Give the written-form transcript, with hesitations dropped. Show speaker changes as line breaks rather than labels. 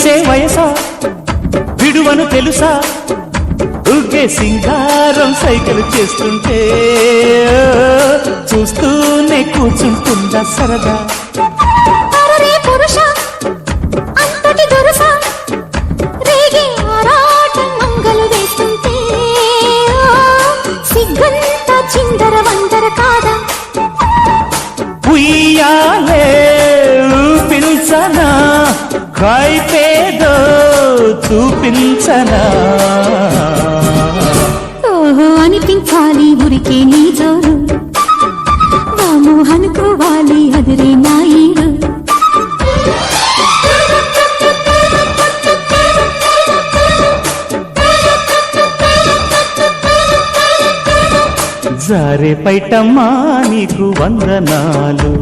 వీసే వయసా విడువను తెలుసా ఊగే సింగారం సైకిల్ చేస్తుంటే చూస్తూనే కూర్చుంటుందా సరదా
చిందర వందర కాదా
ఉయ్యాలే ఊపించనా కైపేదో చూపించనా
ఓహో అనిపించాలి ఉరికే నీ జోరు వాము అనుకోవాలి అదిరే నా ఈడు
జారే పైటమ్మా నీకు వందనాలు